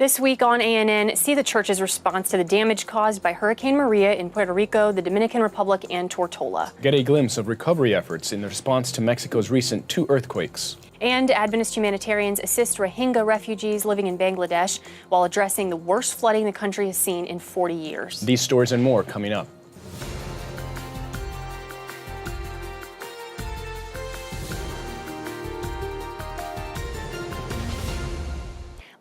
This week on ANN, see the church's response to the damage caused by Hurricane Maria in Puerto Rico, the Dominican Republic, and Tortola. Get a glimpse of recovery efforts in the response to Mexico's recent 2 earthquakes. And Adventist humanitarians assist Rohingya refugees living in Bangladesh while addressing the worst flooding the country has seen in 40 years. These stories and more coming up.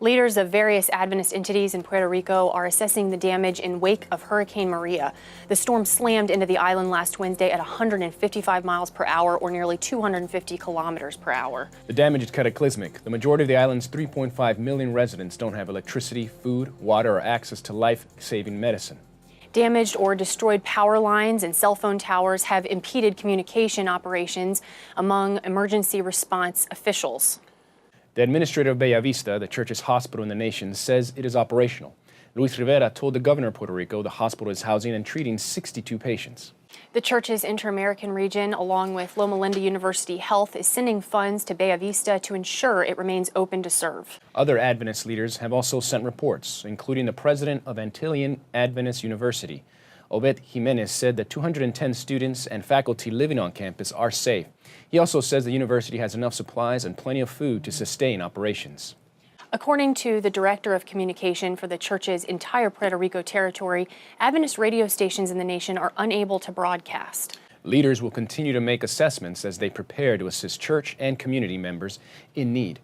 Leaders of various Adventist entities in Puerto Rico are assessing the damage in wake of Hurricane Maria. The storm slammed into the island last Wednesday at 155 miles per hour, or nearly 250 kilometers per hour. The damage is cataclysmic. The majority of the island's 3.5 million residents don't have electricity, food, water, or access to life-saving medicine. Damaged or destroyed power lines and cell phone towers have impeded communication operations among emergency response officials. The administrator of Bellavista, the church's hospital in the nation, says it is operational. Luis Rivera told the governor of Puerto Rico the hospital is housing and treating 62 patients. The church's Inter-American region, along with Loma Linda University Health, is sending funds to Bellavista to ensure it remains open to serve. Other Adventist leaders have also sent reports, including the president of Antillean Adventist University. Obed Jimenez said that 210 students and faculty living on campus are safe. He also says the university has enough supplies and plenty of food to sustain operations. According to the director of communication for the church's entire Puerto Rico territory, Adventist radio stations in the nation are unable to broadcast. Leaders will continue to make assessments as they prepare to assist church and community members in need.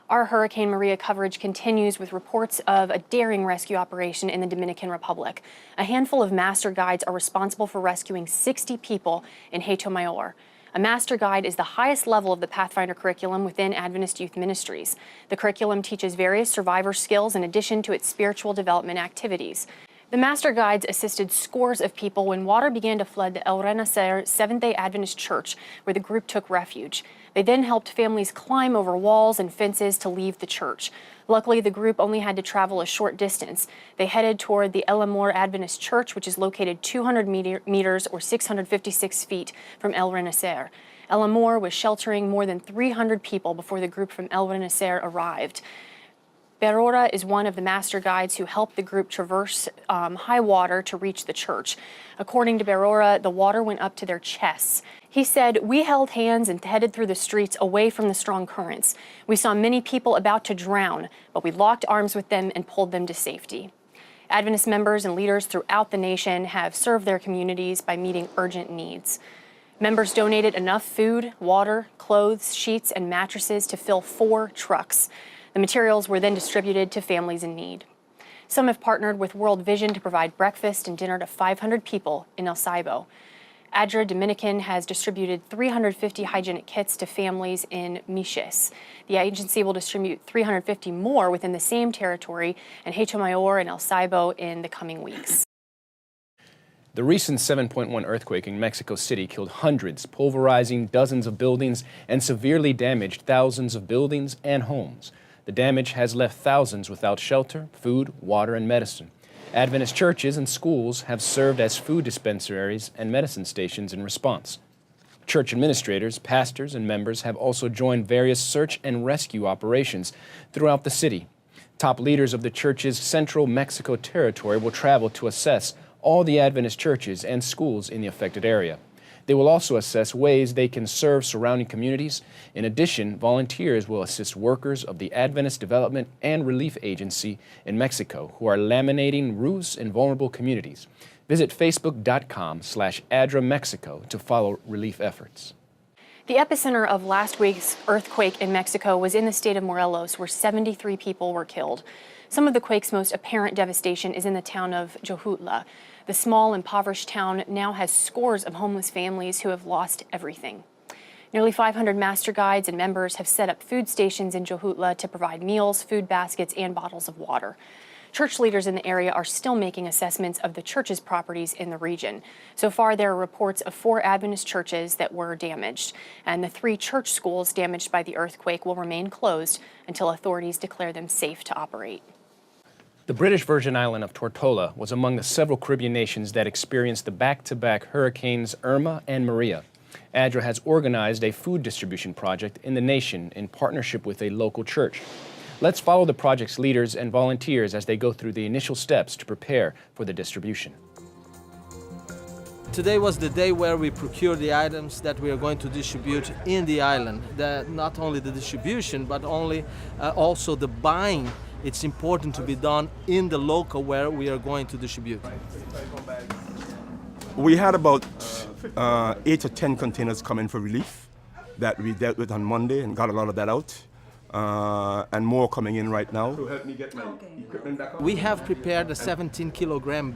Our Hurricane Maria coverage continues with reports of a daring rescue operation in the Dominican Republic. A handful of master guides are responsible for rescuing 60 people in Hato Mayor. A master guide is the highest level of the Pathfinder curriculum within Adventist Youth Ministries. The curriculum teaches various survivor skills in addition to its spiritual development activities. The master guides assisted scores of people when water began to flood the El Renacer Seventh-day Adventist Church, where the group took refuge. They then helped families climb over walls and fences to leave the church. Luckily, the group only had to travel a short distance. They headed toward the El Amor Adventist Church, which is located 200 meters or 656 feet from El Renacer. El Amor was sheltering more than 300 people before the group from El Renacer arrived. Berora is one of the master guides who helped the group traverse high water to reach the church. According to Berora, the water went up to their chests. He said, "We held hands and headed through the streets away from the strong currents. We saw many people about to drown, but we locked arms with them and pulled them to safety." Adventist members and leaders throughout the nation have served their communities by meeting urgent needs. Members donated enough food, water, clothes, sheets, and mattresses to fill 4 trucks. The materials were then distributed to families in need. Some have partnered with World Vision to provide breakfast and dinner to 500 people in El Saibo. ADRA Dominican has distributed 350 hygienic kits to families in Miches. The agency will distribute 350 more within the same territory in Hato Mayor and El Saibo in the coming weeks. The recent 7.1 earthquake in Mexico City killed hundreds, pulverizing dozens of buildings, and severely damaged thousands of buildings and homes. The damage has left thousands without shelter, food, water, and medicine. Adventist churches and schools have served as food dispensaries and medicine stations in response. Church administrators, pastors, and members have also joined various search and rescue operations throughout the city. Top leaders of the church's Central Mexico territory will travel to assess all the Adventist churches and schools in the affected area. They will also assess ways they can serve surrounding communities. In addition, volunteers will assist workers of the Adventist Development and Relief Agency in Mexico who are laminating roofs in vulnerable communities. Visit facebook.com/AdraMexico to follow relief efforts. The epicenter of last week's earthquake in Mexico was in the state of Morelos, where 73 people were killed. Some of the quake's most apparent devastation is in the town of Jojutla. The small, impoverished town now has scores of homeless families who have lost everything. Nearly 500 master guides and members have set up food stations in Jojutla to provide meals, food baskets, and bottles of water. Church leaders in the area are still making assessments of the church's properties in the region. So far, there are reports of 4 Adventist churches that were damaged, and the 3 church schools damaged by the earthquake will remain closed until authorities declare them safe to operate. The British Virgin Island of Tortola was among the several Caribbean nations that experienced the back-to-back hurricanes Irma and Maria. ADRA has organized a food distribution project in the nation in partnership with a local church. Let's follow the project's leaders and volunteers as they go through the initial steps to prepare for the distribution. Today was the day where we procured the items that we are going to distribute in the island. Not only the distribution, but also the buying. It's important to be done in the local where we are going to distribute. We had about 8 or 10 containers coming for relief that we dealt with on Monday and got a lot of that out. And more coming in right now. So help me get my equipment back on. We have prepared a 17 kilogram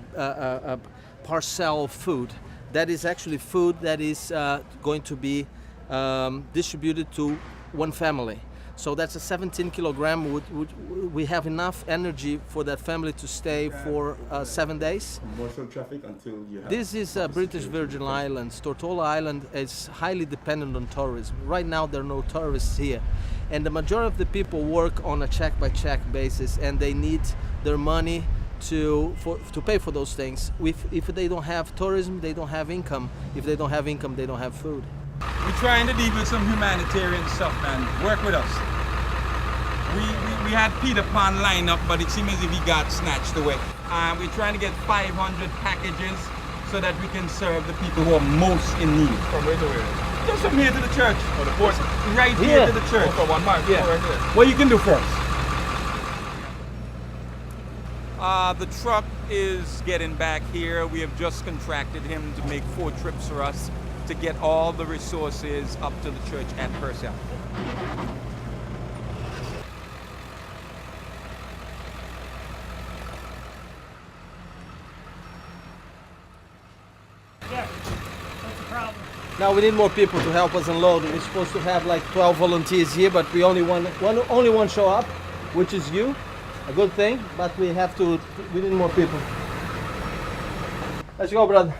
parcel food. That is actually food that is going to be distributed to one family. So that's a 17 kilogram. We have enough energy for that family to stay for 7 days. Commercial traffic until you have... This is British Virgin Islands. Tortola Island is highly dependent on tourism. Right now there are no tourists here. And the majority of the people work on a check-by-check basis, and they need their money to pay for those things. If they don't have tourism, they don't have income. If they don't have income, they don't have food. We're trying to deal with some humanitarian stuff, man. Work with us. We had Peter Pan lined up, but it seems as if he got snatched away. We're trying to get 500 packages so that we can serve the people who are most in need. From where to where? Just from here to the church. Oh, the port? Right here to the church. Oh, for 1 mile? Yeah. Right here. What you can do first? The truck is getting back here. We have just contracted him to make 4 trips for us to get all the resources up to the church at Purcell. Now we need more people to help us unload. We're supposed to have like 12 volunteers here, but we only one show up, which is you. A good thing, but we need more people. Let's go, brother.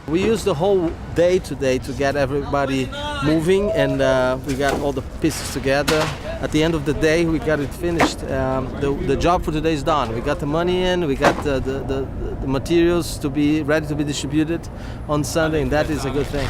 We used the whole day today to get everybody moving, and we got all the pieces together. At the end of the day, we got it finished. The job for today is done. We got the money in, we got the materials to be ready to be distributed on Sunday, and that is a good thing.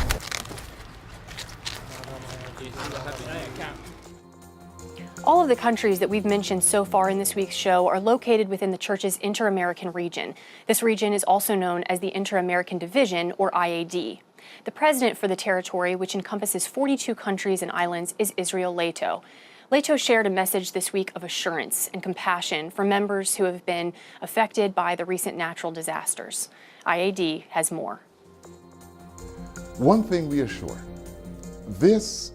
All of the countries that we've mentioned so far in this week's show are located within the Church's Inter-American region. This region is also known as the Inter-American Division, or IAD. The president for the territory, which encompasses 42 countries and islands, is Israel Leto. Leto shared a message this week of assurance and compassion for members who have been affected by the recent natural disasters. IAD has more. One thing we are sure, these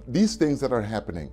things that are happening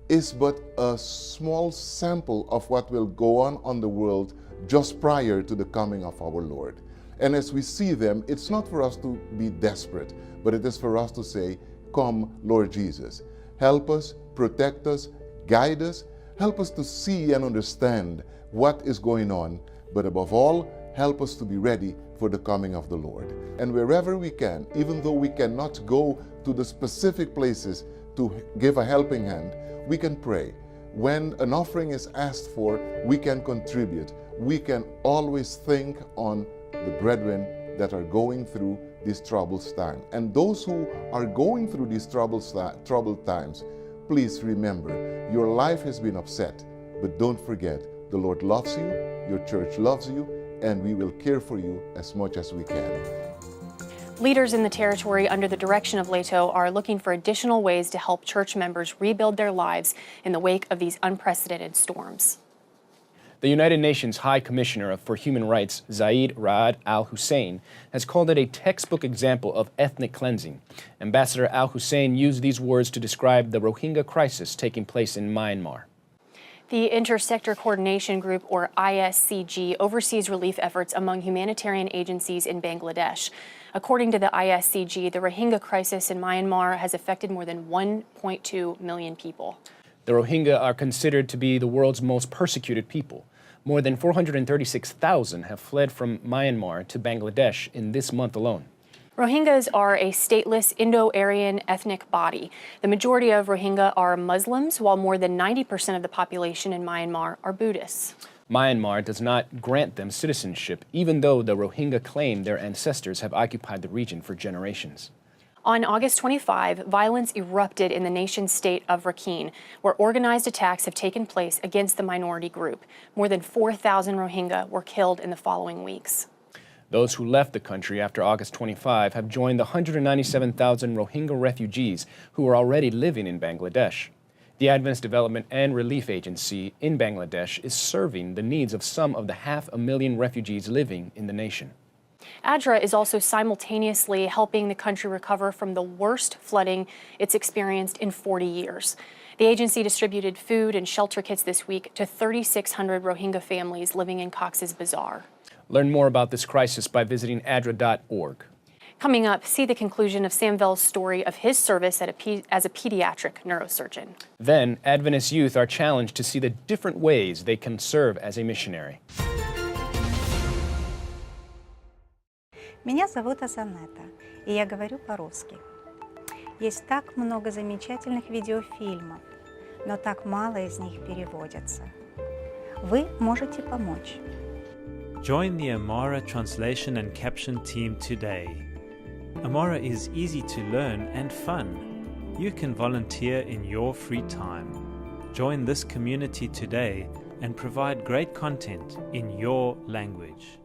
is but a small sample of what will go on the world just prior to the coming of our Lord. And as we see them, it's not for us to be desperate, but it is for us to say, "Come, Lord Jesus. Help us, protect us, guide us, help us to see and understand what is going on, but above all, help us to be ready for the coming of the Lord." And wherever we can, even though we cannot go to the specific places to give a helping hand, we can pray. When an offering is asked for, we can contribute. We can always think on the brethren that are going through these troubled times. And those who are going through these troubled times, please remember, your life has been upset, but don't forget, the Lord loves you, your church loves you, and we will care for you as much as we can. Leaders in the territory under the direction of Leto are looking for additional ways to help church members rebuild their lives in the wake of these unprecedented storms. The United Nations High Commissioner for Human Rights, Zeid Ra'ad al-Hussein, has called it a textbook example of ethnic cleansing. Ambassador al-Hussein used these words to describe the Rohingya crisis taking place in Myanmar. The Intersector Coordination Group, or ISCG, oversees relief efforts among humanitarian agencies in Bangladesh. According to the ISCG, the Rohingya crisis in Myanmar has affected more than 1.2 million people. The Rohingya are considered to be the world's most persecuted people. More than 436,000 have fled from Myanmar to Bangladesh in this month alone. Rohingyas are a stateless Indo-Aryan ethnic body. The majority of Rohingya are Muslims, while more than 90% of the population in Myanmar are Buddhists. Myanmar does not grant them citizenship, even though the Rohingya claim their ancestors have occupied the region for generations. On August 25, violence erupted in the nation-state of Rakhine, where organized attacks have taken place against the minority group. More than 4,000 Rohingya were killed in the following weeks. Those who left the country after August 25 have joined the 197,000 Rohingya refugees who are already living in Bangladesh. The Adventist Development and Relief Agency in Bangladesh is serving the needs of some of the 500,000 refugees living in the nation. ADRA is also simultaneously helping the country recover from the worst flooding it's experienced in 40 years. The agency distributed food and shelter kits this week to 3,600 Rohingya families living in Cox's Bazar. Learn more about this crisis by visiting adra.org. Coming up, see the conclusion of Sam Vell's story of his service as a pediatric neurosurgeon. Then, Adventist youth are challenged to see the different ways they can serve as a missionary. Меня зовут Азанетта, и я говорю по-русски. Есть так много замечательных видеофильмов, но так мало из них переводятся. Вы можете помочь. Join the Amara translation and caption team today. Amara is easy to learn and fun. You can volunteer in your free time. Join this community today and provide great content in your language.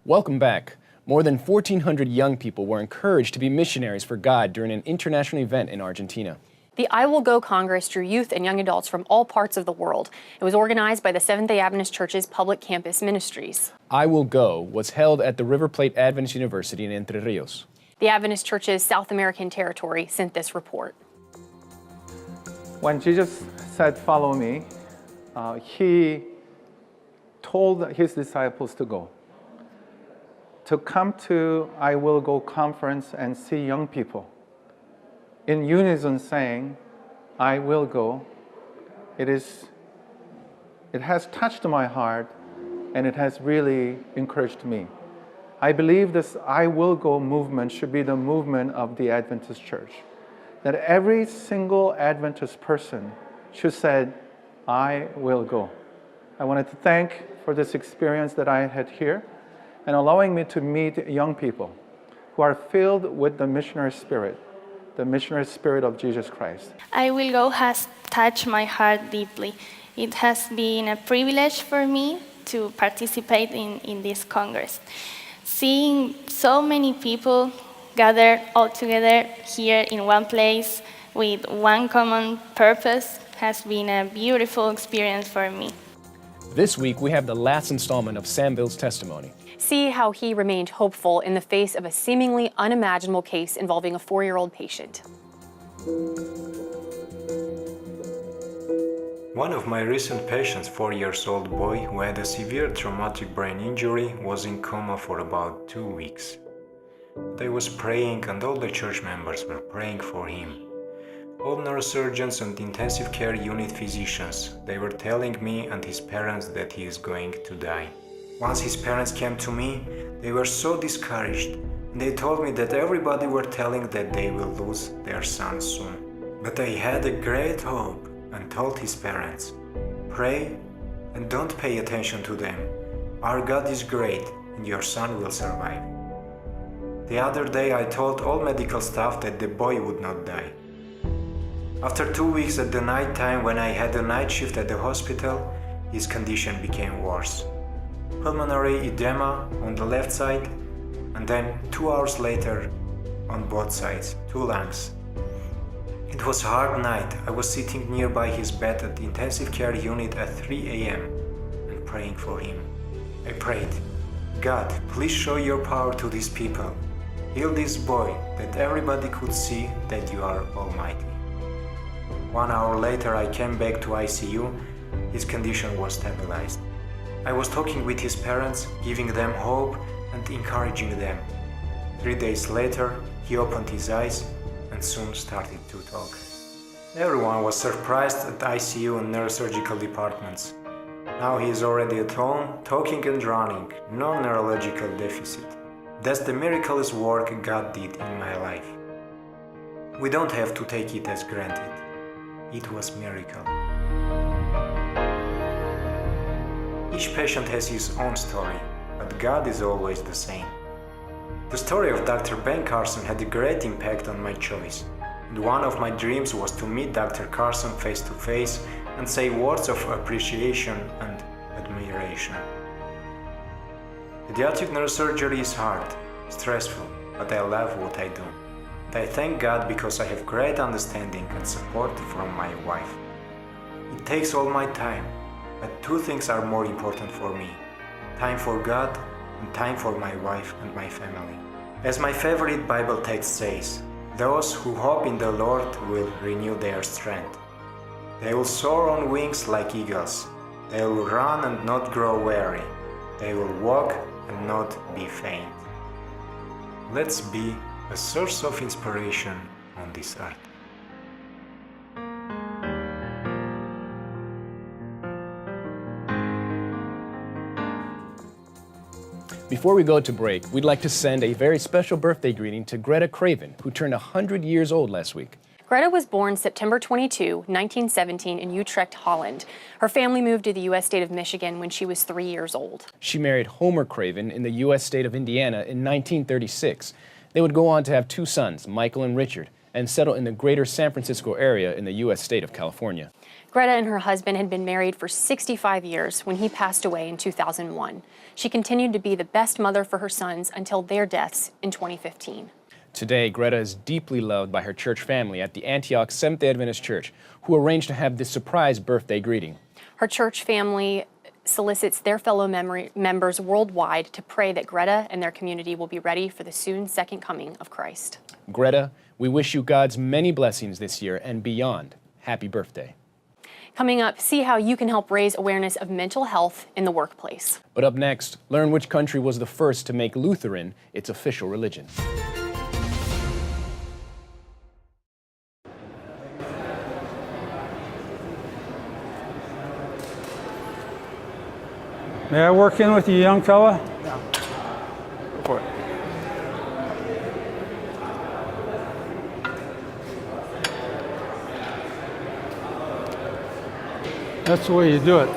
Welcome back. More than 1,400 young people were encouraged to be missionaries for God during an international event in Argentina. The I Will Go Congress drew youth and young adults from all parts of the world. It was organized by the Seventh-day Adventist Church's Public Campus Ministries. I Will Go was held at the River Plate Adventist University in Entre Rios. The Adventist Church's South American territory sent this report. When Jesus said, "Follow me," he told his disciples to go. To come to I Will Go conference and see young people in unison saying, "I will go." It has touched my heart and it has really encouraged me. I believe this I Will Go movement should be the movement of the Adventist Church. That every single Adventist person should say, "I will go." I wanted to thank for this experience that I had here and allowing me to meet young people who are filled with the missionary spirit of Jesus Christ. I Will Go has touched my heart deeply. It has been a privilege for me to participate in this Congress. Seeing so many people gathered all together here in one place with one common purpose has been a beautiful experience for me. This week, we have the last installment of Sam Vell's testimony. See how he remained hopeful in the face of a seemingly unimaginable case involving a 4-year-old patient. One of my recent patients, 4-year-old boy who had a severe traumatic brain injury, was in coma for about 2 weeks. I was praying and all the church members were praying for him. All neurosurgeons and intensive care unit physicians, they were telling me and his parents that he is going to die. Once his parents came to me, they were so discouraged. They told me that everybody were telling that they will lose their son soon. But I had a great hope and told his parents, "Pray and don't pay attention to them. Our God is great and your son will survive." The other day I told all medical staff that the boy would not die. After 2 weeks at the night time when I had a night shift at the hospital, his condition became worse. Pulmonary edema on the left side, and then 2 hours later on both sides, 2 lungs. It was a hard night. I was sitting nearby his bed at the intensive care unit at 3 a.m. and praying for him. I prayed, "God, please show your power to these people. Heal this boy that everybody could see that you are almighty." 1 hour later I came back to ICU. His condition was stabilized. I was talking with his parents, giving them hope and encouraging them. 3 days later, he opened his eyes and soon started to talk. Everyone was surprised at ICU and neurosurgical departments. Now he is already at home, talking and running, no neurological deficit. That's the miraculous work God did in my life. We don't have to take it as granted. It was miracle. Each patient has his own story, but God is always the same. The story of Dr. Ben Carson had a great impact on my choice, and one of my dreams was to meet Dr. Carson face to face and say words of appreciation and admiration. Pediatric neurosurgery is hard, stressful, but I love what I do. And I thank God because I have great understanding and support from my wife. It takes all my time, but two things are more important for me: time for God and time for my wife and my family. As my favorite Bible text says, those who hope in the Lord will renew their strength. They will soar on wings like eagles. They will run and not grow weary. They will walk and not be faint. Let's be a source of inspiration on this earth. Before we go to break, we'd like to send a very special birthday greeting to Greta Craven, who turned 100 years old last week. Greta was born September 22, 1917 in Utrecht, Holland. Her family moved to the U.S. state of Michigan when she was 3 years old. She married Homer Craven in the U.S. state of Indiana in 1936. They would go on to have two sons, Michael and Richard, and settle in the greater San Francisco area in the U.S. state of California. Greta and her husband had been married for 65 years when he passed away in 2001. She continued to be the best mother for her sons until their deaths in 2015. Today, Greta is deeply loved by her church family at the Antioch Seventh-day Adventist Church, who arranged to have this surprise birthday greeting. Her church family solicits their fellow members worldwide to pray that Greta and their community will be ready for the soon second coming of Christ. Greta, we wish you God's many blessings this year and beyond. Happy birthday. Coming up, see how you can help raise awareness of mental health in the workplace. But up next, learn which country was the first to make Lutheran its official religion. May I work in with you, young fella? Yeah. Go for it. That's the way you do it.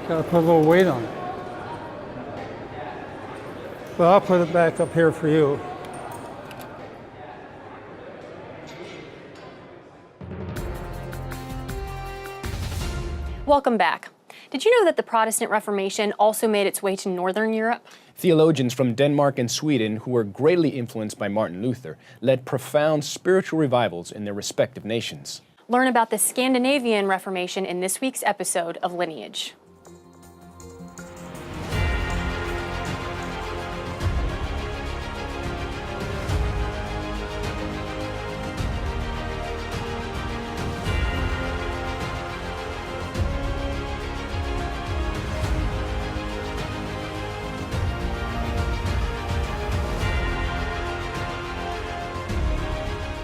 Got to put a little weight on it. But I'll put it back up here for you. Welcome back. Did you know that the Protestant Reformation also made its way to Northern Europe? Theologians from Denmark and Sweden, who were greatly influenced by Martin Luther, led profound spiritual revivals in their respective nations. Learn about the Scandinavian Reformation in this week's episode of Lineage.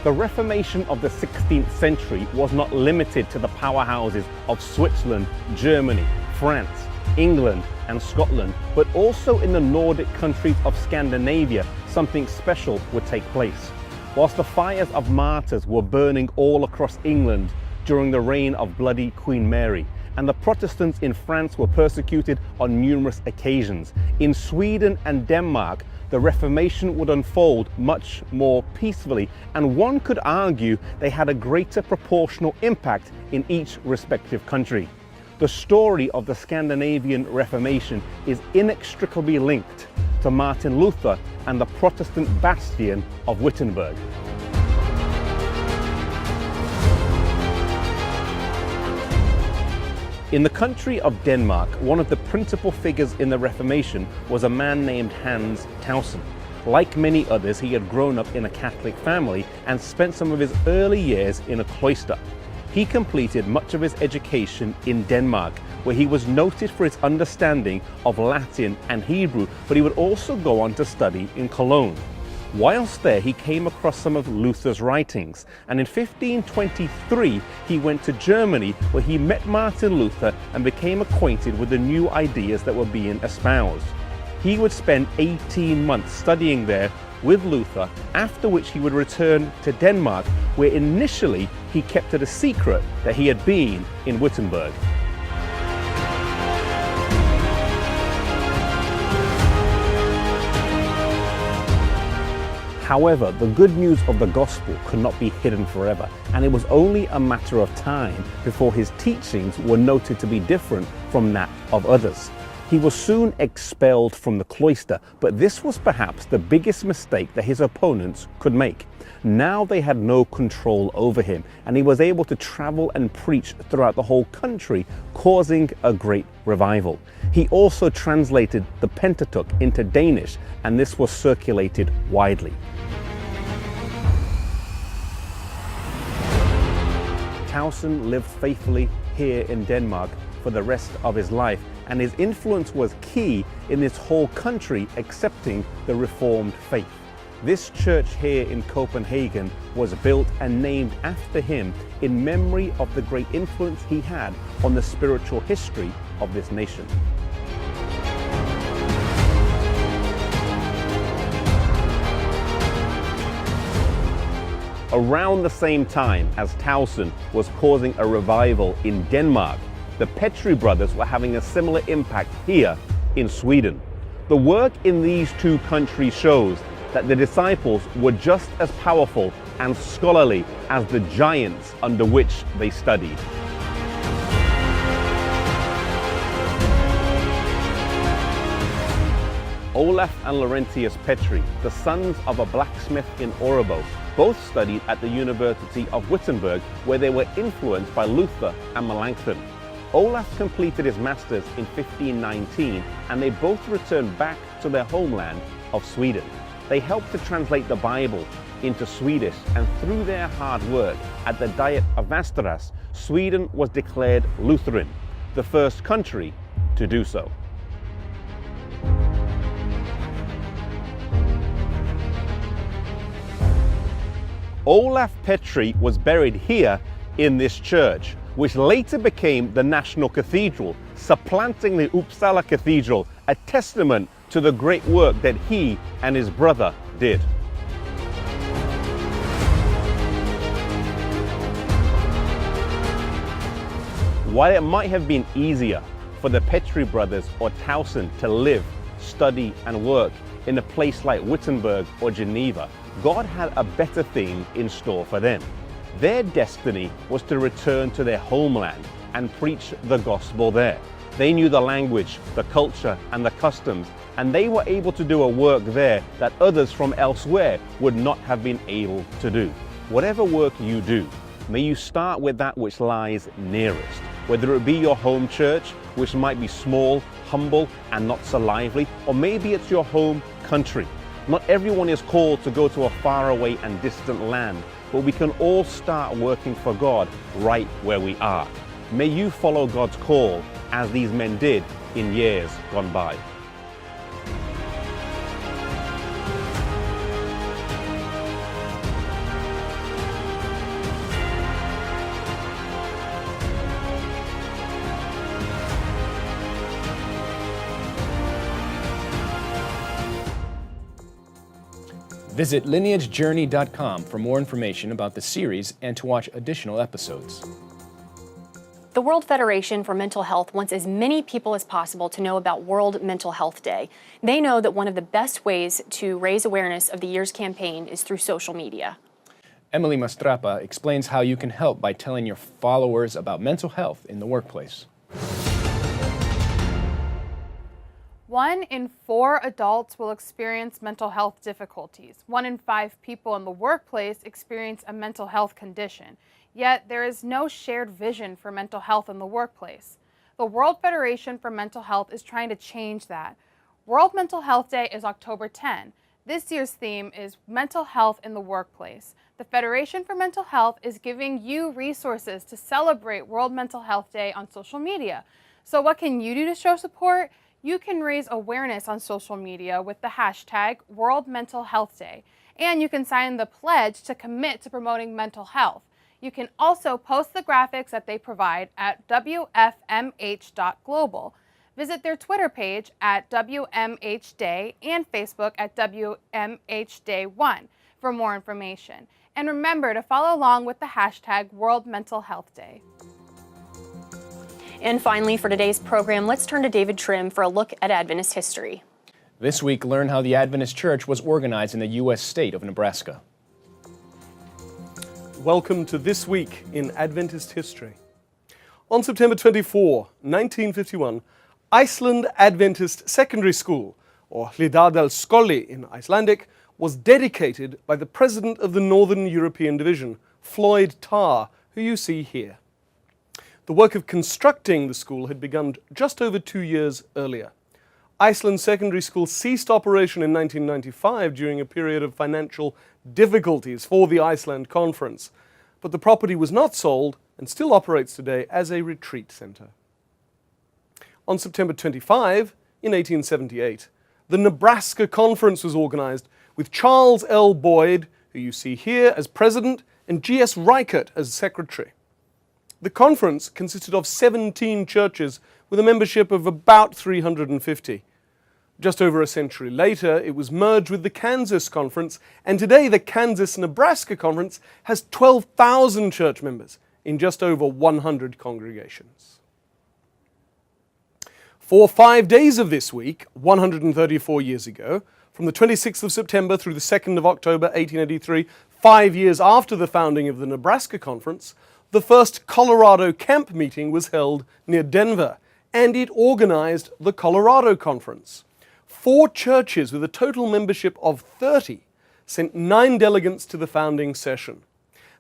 The Reformation of the 16th century was not limited to the powerhouses of Switzerland, Germany, France, England, and Scotland, but also in the Nordic countries of Scandinavia, something special would take place. Whilst the fires of martyrs were burning all across England during the reign of bloody Queen Mary, and the Protestants in France were persecuted on numerous occasions, in Sweden and Denmark, the Reformation would unfold much more peacefully, and one could argue they had a greater proportional impact in each respective country. The story of the Scandinavian Reformation is inextricably linked to Martin Luther and the Protestant bastion of Wittenberg. In the country of Denmark, one of the principal figures in the Reformation was a man named Hans Tausen. Like many others, he had grown up in a Catholic family and spent some of his early years in a cloister. He completed much of his education in Denmark, where he was noted for his understanding of Latin and Hebrew, but he would also go on to study in Cologne. Whilst there, he came across some of Luther's writings, and in 1523 he went to Germany, where he met Martin Luther and became acquainted with the new ideas that were being espoused. He would spend 18 months studying there with Luther, after which he would return to Denmark, where initially he kept it a secret that he had been in Wittenberg. However, the good news of the gospel could not be hidden forever, and it was only a matter of time before his teachings were noted to be different from that of others. He was soon expelled from the cloister, but this was perhaps the biggest mistake that his opponents could make. Now they had no control over him, and he was able to travel and preach throughout the whole country, causing a great revival. He also translated the Pentateuch into Danish, and this was circulated widely. Towson lived faithfully here in Denmark for the rest of his life, and his influence was key in this whole country accepting the Reformed faith. This church here in Copenhagen was built and named after him in memory of the great influence he had on the spiritual history of this nation. Around the same time as Towson was causing a revival in Denmark, the Petri brothers were having a similar impact here in Sweden. The work in these two countries shows that the disciples were just as powerful and scholarly as the giants under which they studied. Olaf and Laurentius Petri, the sons of a blacksmith in Årebo, both studied at the University of Wittenberg, where they were influenced by Luther and Melanchthon. Olaf completed his masters in 1519, and they both returned back to their homeland of Sweden. They helped to translate the Bible into Swedish, and through their hard work at the Diet of Västerås, Sweden was declared Lutheran, the first country to do so. Olaf Petri was buried here in this church, which later became the National Cathedral, supplanting the Uppsala Cathedral, a testament to the great work that he and his brother did. While it might have been easier for the Petri brothers or Towson to live, study and work in a place like Wittenberg or Geneva, God had a better thing in store for them. Their destiny was to return to their homeland and preach the gospel there. They knew the language, the culture, and the customs, and they were able to do a work there that others from elsewhere would not have been able to do. Whatever work you do, may you start with that which lies nearest, whether it be your home church, which might be small, humble, and not so lively, or maybe it's your home country. Not everyone is called to go to a faraway and distant land, but we can all start working for God right where we are. May you follow God's call as these men did in years gone by. Visit lineagejourney.com for more information about the series and to watch additional episodes. The World Federation for Mental Health wants as many people as possible to know about World Mental Health Day. They know that one of the best ways to raise awareness of the year's campaign is through social media. Emily Mastrapa explains how you can help by telling your followers about mental health in the workplace. 1 in 4 adults will experience mental health difficulties. 1 in 5 people in the workplace experience a mental health condition. Yet there is no shared vision for mental health in the workplace. The World Federation for Mental Health is trying to change that. World Mental Health Day is October 10. This year's theme is mental health in the workplace. The Federation for Mental Health is giving you resources to celebrate World Mental Health Day on social media. So what can you do to show support? You can raise awareness on social media with the hashtag World Mental Health Day. And you can sign the pledge to commit to promoting mental health. You can also post the graphics that they provide at wfmh.global. Visit their Twitter page at WMHDay and Facebook at WMHDay1 for more information. And remember to follow along with the hashtag World Mental Health Day. And finally, for today's program, let's turn to David Trim for a look at Adventist history. This week, learn how the Adventist Church was organized in the U.S. state of Nebraska. Welcome to This Week in Adventist History. On September 24, 1951, Iceland Adventist Secondary School, or Hlíðardalsskóli in Icelandic, was dedicated by the President of the Northern European Division, Floyd Tarr, who you see here. The work of constructing the school had begun just over 2 years earlier. Iceland Secondary School ceased operation in 1995 during a period of financial difficulties for the Iceland Conference, but the property was not sold and still operates today as a retreat center. On September 25, in 1878, the Nebraska Conference was organized with Charles L. Boyd, who you see here, as president, and G.S. Reichert as secretary. The conference consisted of 17 churches with a membership of about 350. Just over a century later, it was merged with the Kansas Conference, and today the Kansas-Nebraska Conference has 12,000 church members in just over 100 congregations. For 5 days of this week, 134 years ago, from the 26th of September through the 2nd of October 1883, 5 years after the founding of the Nebraska Conference, the first Colorado camp meeting was held near Denver, and it organized the Colorado Conference. 4 churches with a total membership of 30 sent 9 delegates to the founding session.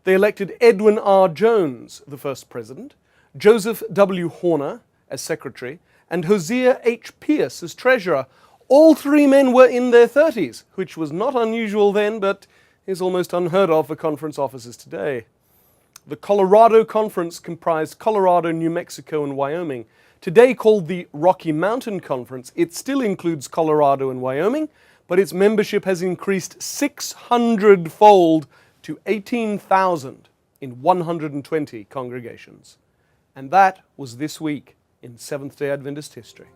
They elected Edwin R. Jones, the first president, Joseph W. Horner as secretary, and Hosea H. Pierce as treasurer. All 3 men were in their 30s, which was not unusual then, but is almost unheard of for conference officers today. The Colorado Conference comprised Colorado, New Mexico, and Wyoming. Today called the Rocky Mountain Conference, it still includes Colorado and Wyoming, but its membership has increased 600-fold to 18,000 in 120 congregations. And that was This Week in Seventh-day Adventist history.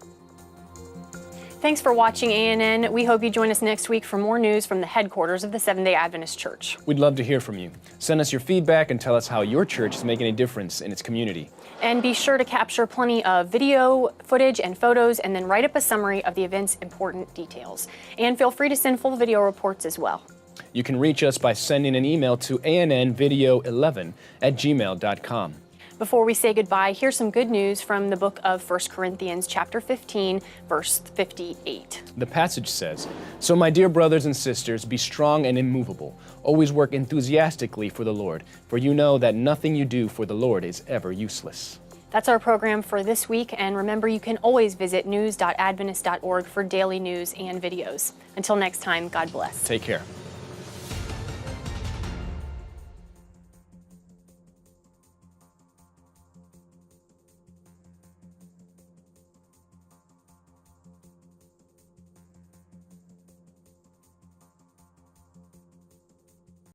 Thanks for watching ANN. We hope you join us next week for more news from the headquarters of the Seventh-day Adventist Church. We'd love to hear from you. Send us your feedback and tell us how your church is making a difference in its community. And be sure to capture plenty of video footage and photos, and then write up a summary of the event's important details. And feel free to send full video reports as well. You can reach us by sending an email to annvideo11@gmail.com. Before we say goodbye, here's some good news from the book of 1 Corinthians, chapter 15, verse 58. The passage says, "So my dear brothers and sisters, be strong and immovable. Always work enthusiastically for the Lord, for you know that nothing you do for the Lord is ever useless." That's our program for this week, and remember you can always visit news.adventist.org for daily news and videos. Until next time, God bless. Take care.